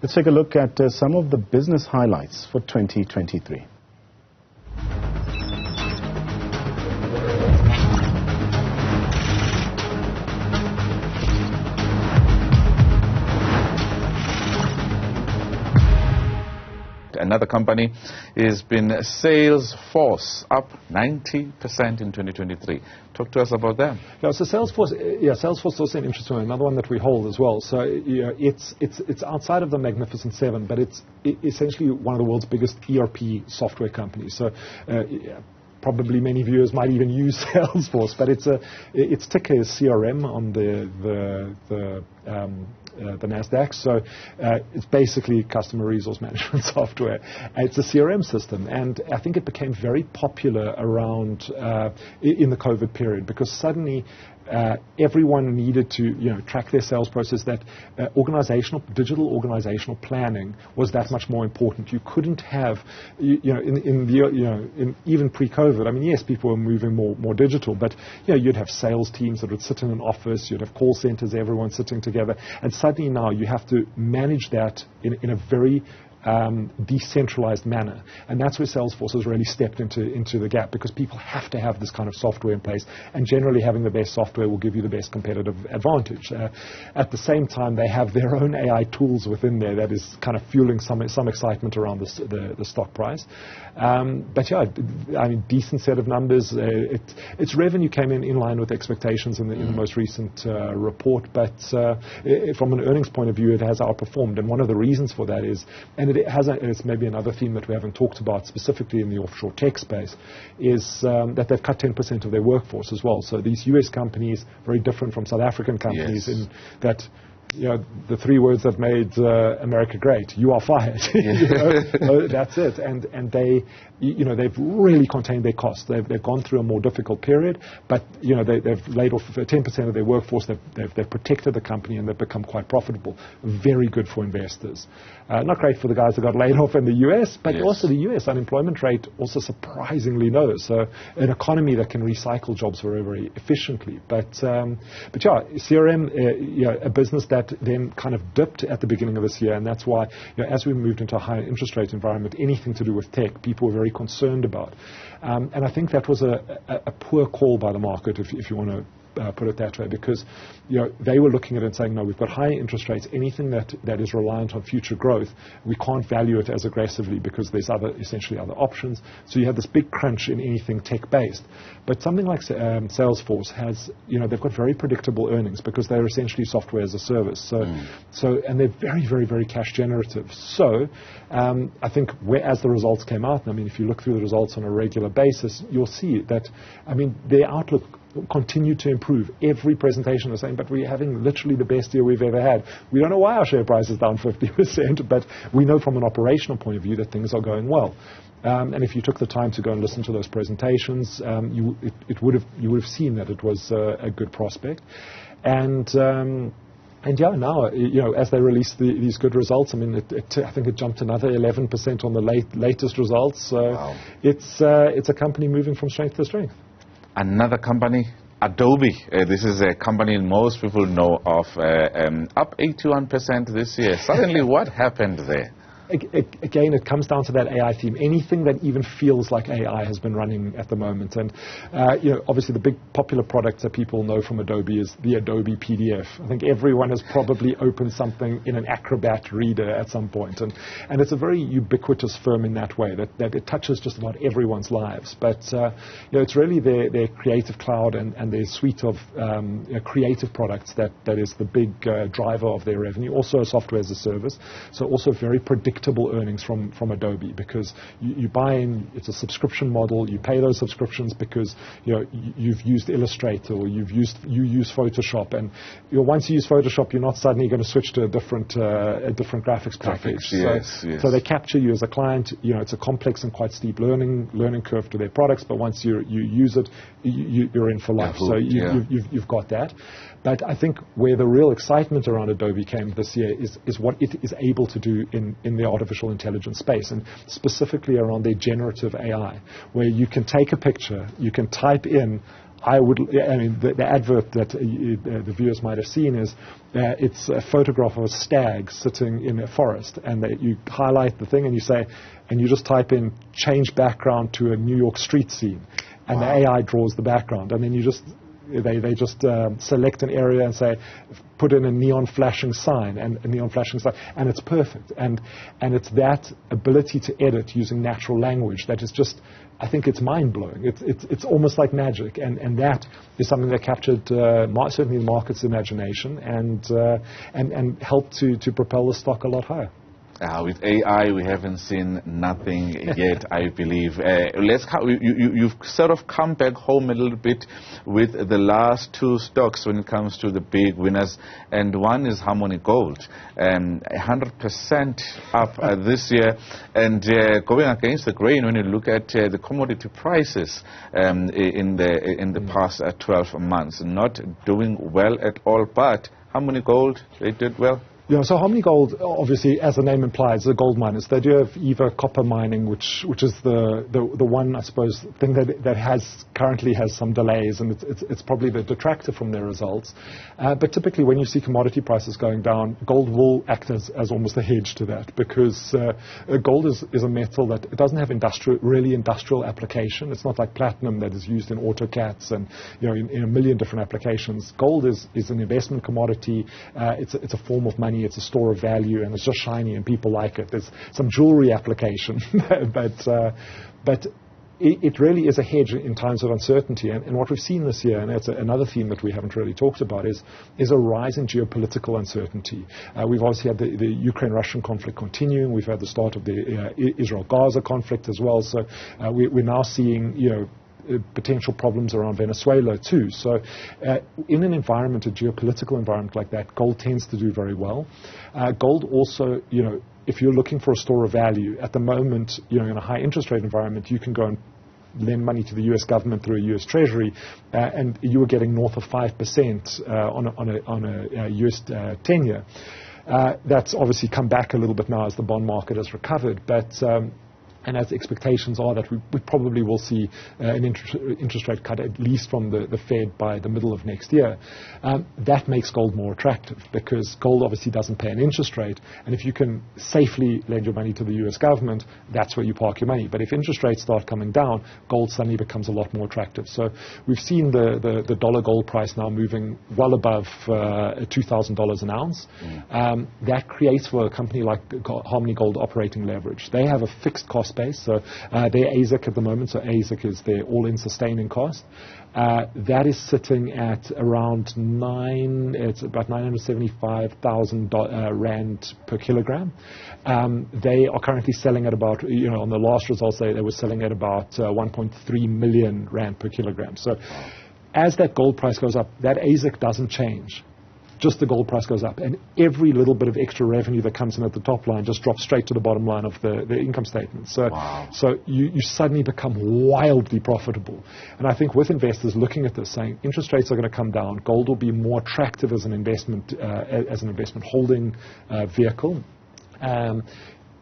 Let's take a look at some of the business highlights for 2023. Another company has been Salesforce, up 90% in 2023. Talk to us about that. Yeah, so Salesforce is also an interesting one, another one that we hold as well. So it's outside of the Magnificent Seven, but it's essentially one of the world's biggest ERP software companies. So probably many viewers might even use Salesforce, but its ticker is CRM on the NASDAQ. So it's basically customer resource management software. It's a CRM system, and I think it became very popular around in the COVID period because suddenly everyone needed to track their sales process. That digital organizational planning was that much more important. You couldn't have even pre-COVID. I mean, yes, people were moving more digital, but you'd have sales teams that would sit in an office. You'd have call centers, everyone sitting together, and suddenly now you have to manage that in a very decentralized manner. And that's where Salesforce has really stepped into the gap, because people have to have this kind of software in place, and generally having the best software will give you the best competitive advantage. At the same time, they have their own AI tools within there that is kind of fueling some excitement around the stock price. But yeah, I mean, decent set of numbers. Its revenue came in line with expectations in the most recent report, but from an earnings point of view, it has outperformed. And one of the reasons for that is, and it's maybe another theme that we haven't talked about specifically in the offshore tech space, is that they've cut 10% of their workforce as well. So these US companies, very different from South African companies, yes, in that the three words that made America great: you are fired. That's it. And they've really contained their costs. They've gone through a more difficult period, but they've laid off 10% of their workforce. They've protected the company, and they've become quite profitable. Very good for investors. Not great for the guys that got laid off in the US, but yes, also the US unemployment rate also surprisingly low. So an economy that can recycle jobs very, very efficiently. But yeah, CRM, a business that then kind of dipped at the beginning of this year, and that's why as we moved into a higher interest rate environment, anything to do with tech, people were very concerned about. And I think that was a poor call by the market, if you want to put it that way, because they were looking at it and saying, no, we've got high interest rates. Anything that is reliant on future growth, we can't value it as aggressively because there's essentially other options. So you had this big crunch in anything tech-based. But something like Salesforce has, they've got very predictable earnings because they're essentially software as a service. So and they're very, very, very cash generative. So I think as the results came out, and I mean, if you look through the results on a regular basis, you'll see that, I mean, their outlook continue to improve. Every presentation is saying, but we're having literally the best year we've ever had. We don't know why our share price is down 50%, but we know from an operational point of view that things are going well. And if you took the time to go and listen to those presentations, you would have seen that it was a good prospect. And yeah, now, as they release these good results, I mean, I think it jumped another 11% on the latest results. So wow, it's a company moving from strength to strength. Another company, Adobe. This is a company most people know of, up 81% this year. Suddenly, what happened there? Again, it comes down to that AI theme. Anything that even feels like AI has been running at the moment. And, obviously the big popular product that people know from Adobe is the Adobe PDF. I think everyone has probably opened something in an Acrobat reader at some point. And it's a very ubiquitous firm in that way, that it touches just about everyone's lives. But, it's really their Creative Cloud and their suite of creative products that is the big driver of their revenue. Also a software as a service. So also very predictable earnings from Adobe, because you buy in, it's a subscription model. You pay those subscriptions because you've used Illustrator, or you use Photoshop, and once you use Photoshop, you're not suddenly going to switch to a different graphics package. Yes. So they capture you as a client. It's a complex and quite steep learning curve to their products, but once you use it, you're in for life. So you've got that. But I think where the real excitement around Adobe came this year is what it is able to do in the artificial intelligence space, and specifically around their generative AI, where you can take a picture, you can type in, I mean, the advert that the viewers might have seen is it's a photograph of a stag sitting in a forest, and you highlight the thing and you say, and you just type in change background to a New York street scene, and the AI draws the background, and then you just they just select an area and say, put in a neon flashing sign, and it's perfect. And it's that ability to edit using natural language that is just, I think it's mind-blowing. It's almost like magic, and that is something that captured certainly the market's imagination and helped to propel the stock a lot higher. With AI, we haven't seen nothing yet, I believe. You've sort of come back home a little bit with the last two stocks when it comes to the big winners, and one is Harmony Gold, 100% up this year, and going against the grain when you look at the commodity prices in the past 12 months. Not doing well at all, but Harmony Gold, they did well. Yeah, so Harmony Gold, obviously, as the name implies, the gold miners. They do have EVA copper mining, which is the one, I suppose, thing that currently has some delays, and it's probably the detractor from their results. But typically, when you see commodity prices going down, gold will act as almost a hedge to that, because gold is a metal that it doesn't have really industrial application. It's not like platinum that is used in AutoCADs and in a million different applications. Gold is an investment commodity. It's a form of money. It's a store of value, and it's just shiny, and people like it. There's some jewelry application, but it really is a hedge in times of uncertainty. And what we've seen this year, and that's another theme that we haven't really talked about, is a rise in geopolitical uncertainty. We've obviously had the Ukraine-Russian conflict continuing. We've had the start of the Israel-Gaza conflict as well. So we're now seeing, potential problems around Venezuela too. So in an environment, a geopolitical environment like that, gold tends to do very well. Gold also, if you're looking for a store of value, at the moment, in a high interest rate environment, you can go and lend money to the U.S. government through a U.S. Treasury, and you were getting north of 5% on a U.S. 10-year. That's obviously come back a little bit now as the bond market has recovered, but and as expectations are that we probably will see an interest rate cut at least from the Fed by the middle of next year. That makes gold more attractive, because gold obviously doesn't pay an interest rate, and if you can safely lend your money to the U.S. government, that's where you park your money. But if interest rates start coming down, gold suddenly becomes a lot more attractive. So we've seen the dollar gold price now moving well above $2,000 an ounce. That creates for a company like Harmony Gold operating leverage. They have a fixed cost base, so their AISC at the moment, so AISC is their all-in sustaining cost. That is sitting at around it's about 975,000 rand per kilogram. They are currently selling at about, on the last results, they were selling at about 1.3 million rand per kilogram. So as that gold price goes up, that AISC doesn't change. Just the gold price goes up, and every little bit of extra revenue that comes in at the top line just drops straight to the bottom line of the income statement. So, so you suddenly become wildly profitable. And I think with investors looking at this, saying interest rates are going to come down, gold will be more attractive as an investment holding vehicle.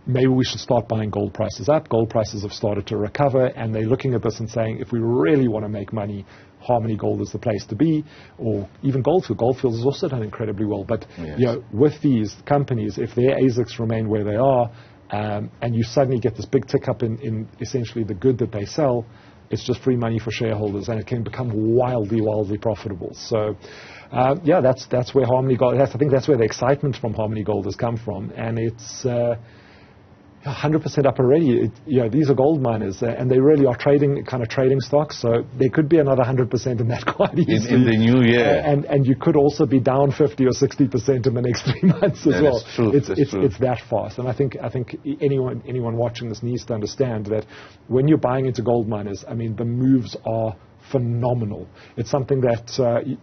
Maybe we should start buying gold prices up. Gold prices have started to recover, and they're looking at this and saying, if we really want to make money, Harmony Gold is the place to be, or even Goldfield. Goldfield has also done incredibly well. But with these companies, if their AISCs remain where they are, and you suddenly get this big tick up in essentially the good that they sell, it's just free money for shareholders, and it can become wildly profitable. So, that's where Harmony Gold. I think that's where the excitement from Harmony Gold has come from, and it's 100% up already. These are gold miners, and they really are trading stocks. So there could be another 100% in that quite easily in the new year. And you could also be down 50 or 60% in the next 3 months as well. That's true. It's that fast. And I think anyone watching this needs to understand that when you're buying into gold miners, I mean, the moves are phenomenal. It's something that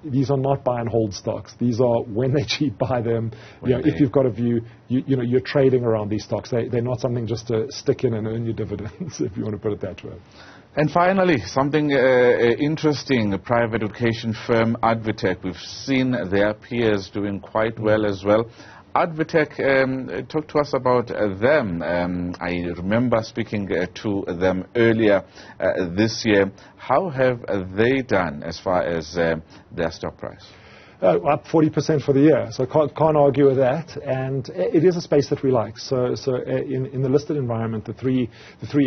these are not buy and hold stocks. These are when they're cheap, buy them. If you've got a view, you're trading around these stocks. They're not something just to stick in and earn your dividends, if you want to put it that way. And finally, something interesting, a private education firm, Advitech. We've seen their peers doing quite well as well. Advtech, talk to us about them. I remember speaking to them earlier this year. How have they done as far as their stock price? Up 40% for the year, so can't argue with that, and it is a space that we like. So in the listed environment, the three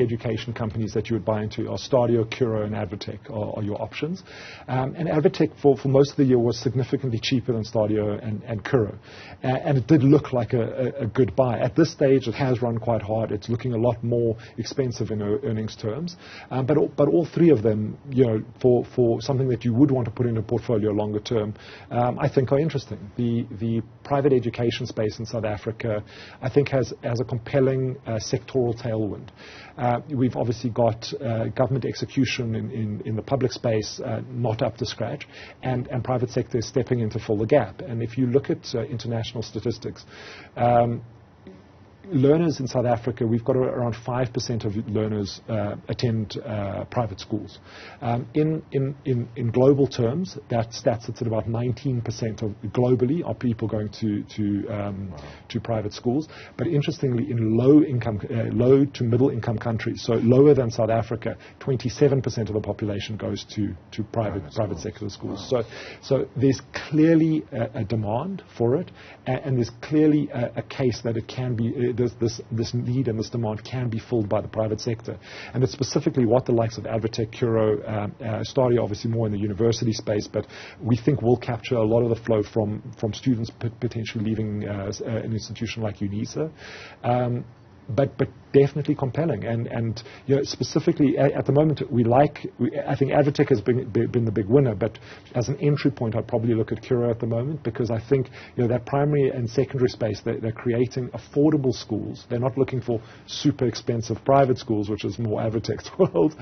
education companies that you would buy into are Stadio, Curo, and Advtech are your options. And Advtech for most of the year was significantly cheaper than Stadio and Curo, and it did look like a good buy. At this stage, it has run quite hard. It's looking a lot more expensive in earnings terms, but all three of them, for something that you would want to put in a portfolio longer term, I think are interesting. The private education space in South Africa, I think, has a compelling sectoral tailwind. We've obviously got government execution in the public space not up to scratch, and private sector is stepping in to fill the gap. And if you look at international statistics, learners in South Africa, we've got around 5% of learners attend private schools. In global terms, that stat sits at about 19% of globally are people going to private schools. But interestingly, in low to middle income countries, so lower than South Africa, 27% of the population goes to private secular schools. Wow. So there's clearly a demand for it, and there's clearly a case that it can be. This need and this demand can be filled by the private sector. And it's specifically what the likes of Advtech, Curo, Stadio, obviously more in the university space, but we think will capture a lot of the flow from students potentially leaving an institution like UNISA. But definitely compelling, and specifically at the moment I think Advtech has been the big winner, but as an entry point I'd probably look at Curo at the moment, because I think that primary and secondary space, they're creating affordable schools. They're not looking for super expensive private schools, which is more Advtech's world.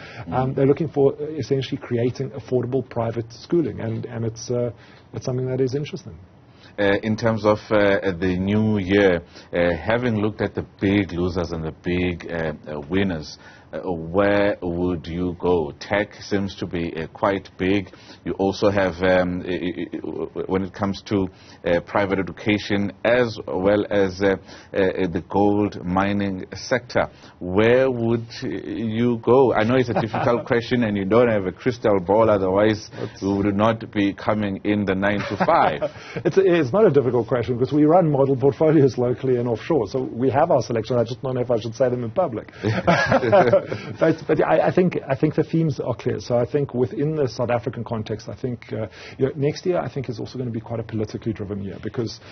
They're looking for essentially creating affordable private schooling, and it's something that is interesting. In terms of the new year, having looked at the big losers and the big winners, where would you go? Tech seems to be quite big. You also have, when it comes to private education as well as the gold mining sector, where would you go? I know it's a difficult question and you don't have a crystal ball, otherwise we would not be coming in the 9 to 5. It's not a difficult question because we run model portfolios locally and offshore, so we have our selection. I just don't know if I should say them in public. But I think the themes are clear. So I think within the South African context, I think next year I think is also going to be quite a politically driven year,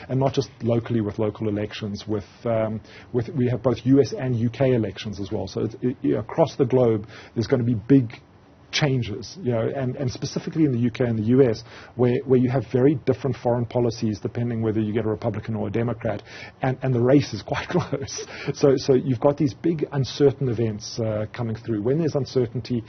and not just locally with local elections. We have both US and UK elections as well. So across the globe, there's going to be big changes, and specifically in the UK and the US, where you have very different foreign policies depending whether you get a Republican or a Democrat, and the race is quite close. So you've got these big uncertain events coming through. When there's uncertainty,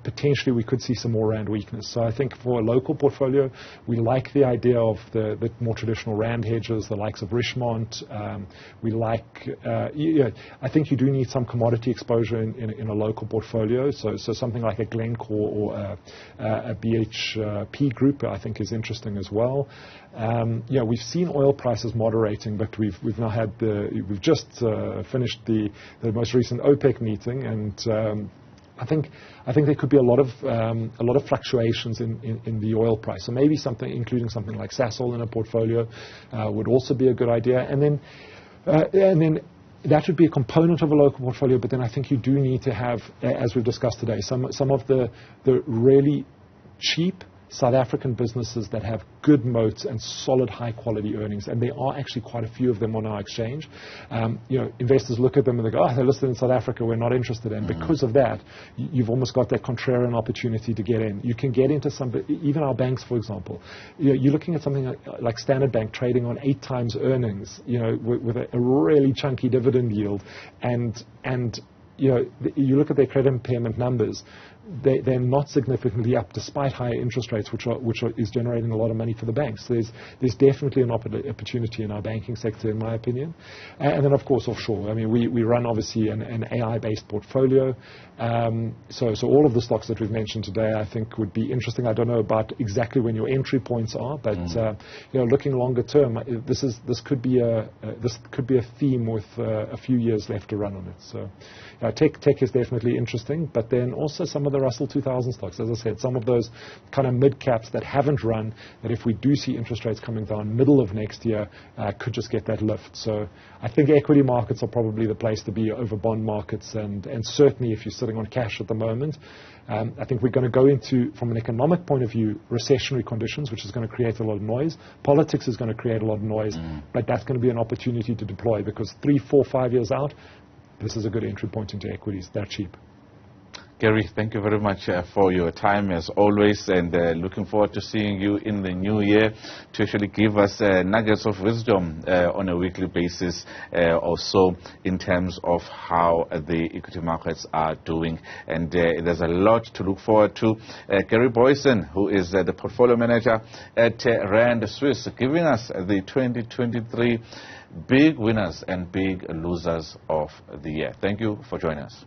potentially we could see some more rand weakness. So I think for a local portfolio, we like the idea of the more traditional rand hedges, the likes of Richmond. We like, I think you do need some commodity exposure in a local portfolio. So something like a Glencore or a BHP group, I think, is interesting as well. We've seen oil prices moderating, but we've just finished the most recent OPEC meeting, and I think there could be a lot of fluctuations in the oil price. So maybe including something like Sasol in a portfolio would also be a good idea. And then that would be a component of a local portfolio, but then I think you do need to have, as we've discussed today, some of the really cheap South African businesses that have good moats and solid high-quality earnings, and there are actually quite a few of them on our exchange. Investors look at them and they go, they're listed in South Africa, we're not interested in. Because of that, you've almost got that contrarian opportunity to get in. You can get into even our banks, for example. You're looking at something like Standard Bank trading on 8 times earnings, with a really chunky dividend yield, and you look at their credit impairment numbers. they're not significantly up despite higher interest rates, which is generating a lot of money for the banks. There's definitely an opportunity in our banking sector, in my opinion. And then, of course, offshore. I mean, we run, obviously, an AI-based portfolio. So all of the stocks that we've mentioned today, I think, would be interesting. I don't know about exactly when your entry points are, but looking longer term, this could be a theme with a few years left to run on it. So tech is definitely interesting, but then also some of the Russell 2000 stocks, as I said, some of those kind of mid caps that haven't run, that if we do see interest rates coming down middle of next year, could just get that lift. So I think equity markets are probably the place to be over bond markets, and certainly if you're sitting on cash at the moment. I think we're going to go into, from an economic point of view, recessionary conditions, which is going to create a lot of noise. Politics is going to create a lot of noise, but that's going to be an opportunity to deploy, because 3, 4, 5 years out, this is a good entry point into equities. They're cheap. Gary, thank you very much for your time as always, and looking forward to seeing you in the new year to actually give us nuggets of wisdom on a weekly basis, also in terms of how the equity markets are doing. And there's a lot to look forward to. Gary Boyson, who is the portfolio manager at Rand Swiss, giving us the 2023 big winners and big losers of the year. Thank you for joining us.